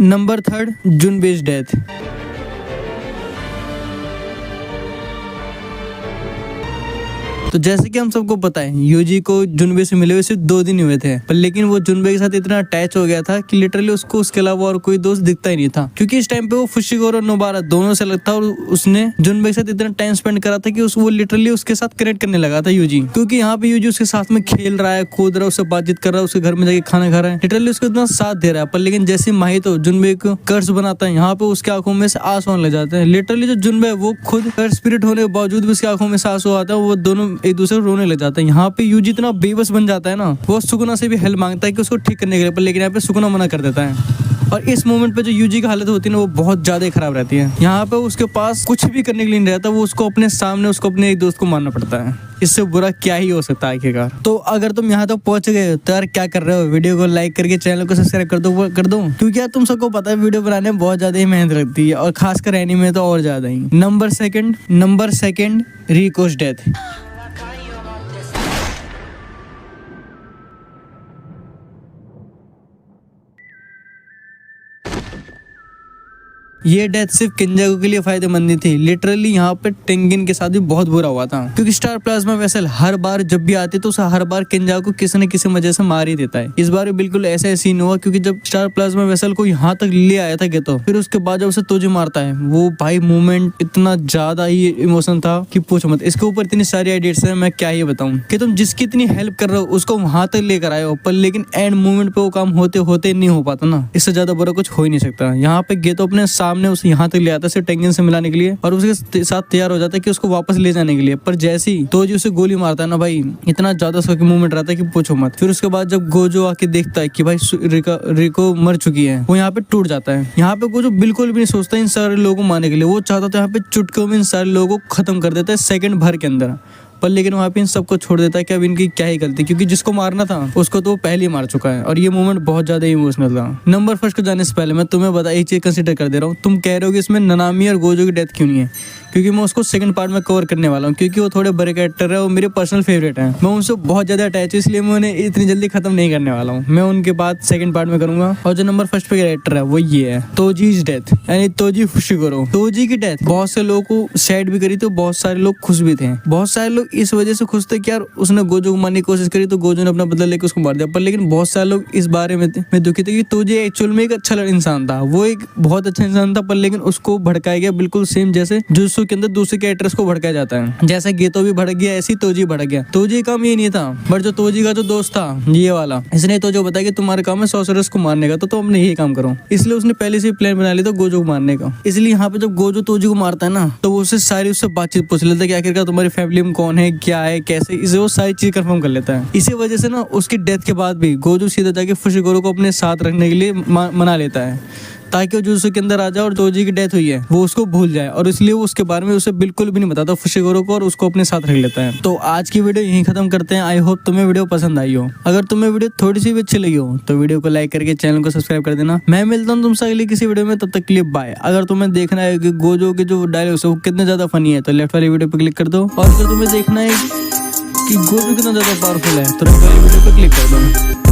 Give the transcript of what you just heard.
Number 3, जुनबे's death. तो जैसे कि हम सबको पता है, यूजी को जुनबे से मिले हुए सिर्फ 2 दिन हुए थे, पर लेकिन वो जुनबे के साथ इतना अटैच हो गया था कि लिटरली उसको उसके अलावा और कोई दोस्त दिखता ही नहीं था, क्योंकि इस टाइम पे वो फुशिगोरो और नोबारा दोनों से लगता, और उसने जुनबे के साथ इतना टाइम स्पेंड करा था कि वो लिटरली उसके साथ कनेक्ट करने लगा था यूजी, क्योंकि यहाँ पे यूजी उसके साथ में खेल रहा है, कूद रहा है, उससे बातचीत कर रहा है, उसके घर में जाके खाना खा रहा है, लिटरली उसको इतना साथ दे रहा है। पर लेकिन जैसे माहितो जुनबे को कर्स बनाता है, यहाँ पे उसके आंखों में से आंसू आने लग जाते हैं। लिटरली जो जुनबे वो खुद स्पिरिट होने के बावजूद भी उसकी आंखों में से आंसू आता है, वो दोनों एक दूसरे को रोने लग जाता है। यहाँ पे यूजी इतना बेबस बन जाता है ना, वो सुकुना से भी हेल्प मांगता है कि उसको ठीक करने के लिए, पर लेकिन यहाँ पे सुकुना मना कर देता है। और इस मोमेंट पे जो यूजी की हालत होती है ना, वो बहुत ज्यादा खराब रहती है। यहाँ पे उसके पास कुछ भी करने के लिए नहीं रहता, वो उसको अपने सामने उसको अपने एक दोस्त को मारना पड़ता है। इससे बुरा क्या ही हो सकता है आखिरकार। तो अगर तुम यहाँ तक पहुंच गए हो तो यार क्या कर रहे हो, वीडियो को लाइक करके चैनल को सब्सक्राइब कर दो, क्योंकि यार तुम सबको पता है वीडियो बनाने में बहुत ज्यादा ही मेहनत लगती है, और खासकर एनीमे में तो और ज्यादा ही। Number second, Riko's death. ये डेथ सिर्फ किंजाकू के लिए फायदेमंद नहीं थी, लिटरली यहाँ पे टेंगिन के साथ भी बहुत बुरा हुआ था, क्योंकि स्टार प्लाज्मा वेसल हर बार जब भी आती तो उसे हर बार किंजाकू किसी न किसी वजह से मार ही देता है। इस बार बिल्कुल ऐसा सीन हुआ, क्योंकि जब स्टार प्लाज्मा वेसल को यहाँ तक ले आया था गेतो, फिर उसके बाद जब उसे तोजी मारता है, वो भाई मूवमेंट इतना ज्यादा ही इमोशन था कि पूछो मत। इसके ऊपर इतनी सारी आइडियाज है, मैं क्या ही बताऊं कि तुम जिसकी इतनी हेल्प कर रहे हो उसको वहां तक लेकर आए हो, पर लेकिन एंड मोमेंट पे वो काम होते होते नहीं हो पाता ना, इससे ज्यादा बुरा कुछ हो ही नहीं सकता। यहाँ पे गेतो अपने सामने उसे यहाँ तक ले आता है टेंगिन से मिलाने के लिए, और उसके साथ तैयार हो जाता है कि उसको वापस ले जाने के लिए, पर जैसे ही तोजी उसे गोली मारता है ना भाई, इतना ज्यादा उसका मूवमेंट रहता है कि पूछो मत। फिर उसके बाद जब गोजो आके देखता है कि भाई रिको मर चुकी है, वो यहाँ पे टूट जाता है। यहाँ पे गोजो बिल्कुल भी नहीं सोचता इन सारे लोगों को मारने के लिए, वो चाहता था यहाँ पे चुटकियों में इन सारे लोगों को खत्म कर देता है सेकंड भर के अंदर, पर लेकिन वहाँ पे इन सबको छोड़ देता है कि अब इनकी क्या ही गलती, क्योंकि जिसको मारना था उसको तो वो पहले ही मार चुका है। और ये मोमेंट बहुत ज्यादा इमोशनल था। नंबर फर्स्ट को जाने से पहले मैं तुम्हें बता एक चीज कंसिडर कर दे रहा हूँ। तुम कह रहे हो कि इसमें ननामी और गोजो की डेथ क्यों नहीं है, क्योंकि मैं उसको सेकंड पार्ट में कवर करने वाला हूँ, क्योंकि वो थोड़े बड़े कैरेक्टर है, वो मेरे पर्सनल फेवरेट है, मैं उनसे बहुत ज्यादा अटैच हूँ, इसलिए मैं उन्हें इतनी जल्दी खत्म नहीं करने वाला हूँ। मैं उनके बाद सेकंड पार्ट में करूंगा। और जो नंबर फर्स्ट पे कैरेक्टर है वो ये है तोजी's डेथ, यानी तोजी फुशिगोरो। तोजी की डेथ बहुत से लोगों को सैड भी करी, तो बहुत सारे लोग खुश भी थे। बहुत सारे लोग इस वजह से खुश थे कि यार उसने गोजो को मारने की कोशिश करी तो गोजो ने अपना बदला लेकर उसको मार दिया, पर लेकिन बहुत सारे लोग इस बारे में दुखी थे कि तोजी एक्चुअल में एक अच्छा इंसान था, वो एक बहुत अच्छा इंसान था, पर लेकिन उसको भड़काया गया, बिल्कुल सेम जैसे जुजुत्सु के अंदर दूसरे कैरेक्टर्स को भड़काया जाता है। जैसा गेतो भी भड़क गया, ऐसे ही तोजी भड़क गया। तोजी का काम ये नहीं था, बट जो तोजी का जो दोस्त था ये वाला, इसने तो जो बताया कि तुम्हारा काम है सॉर्सरर्स को मारने का, तो तुम अपने यही काम करो, इसलिए उसने पहले से प्लान बना लिया था गोजो को मारने का। इसलिए यहाँ पे जब गोजो तोजी को मारता है ना, तो वो उससे बातचीत पूछ लेता है कि आखिरकार तुम्हारी फैमिली में कौन है, क्या है, कैसे, इसे वो सारी चीज कंफर्म कर लेता है। इसी वजह से ना उसकी डेथ के बाद भी गोजो सीधा जाके फुशिगोरो को अपने साथ रखने के लिए मना लेता है, ताकि वो जुजुत्सु के अंदर आ जाए और तोजी की डेथ हुई है वो उसको भूल जाए, और इसलिए वो उसके बारे में उसे बिल्कुल भी नहीं बताता फुशिगोरो को, और उसको अपने साथ रख लेता है। तो आज की वीडियो यहीं खत्म करते हैं। आई होप तुम्हें वीडियो पसंद आई हो। अगर तुम्हें वीडियो थोड़ी सी भी अच्छी लगी हो तो वीडियो को लाइक करके चैनल को सब्सक्राइब कर देना। मैं मिलता हूँ तुमसे अगली किसी वीडियो में, तब तक के लिए बाय। अगर तुम्हें देखना है कि गोजो के जो डायलॉग्स है वो कितने ज्यादा फनी है तो लेफ्ट वाली वीडियो पे क्लिक कर दो, और अगर तुम्हें देखना है कि गोजो कितना ज्यादा पावरफुल है तो राइट वाली वीडियो पे क्लिक कर दो।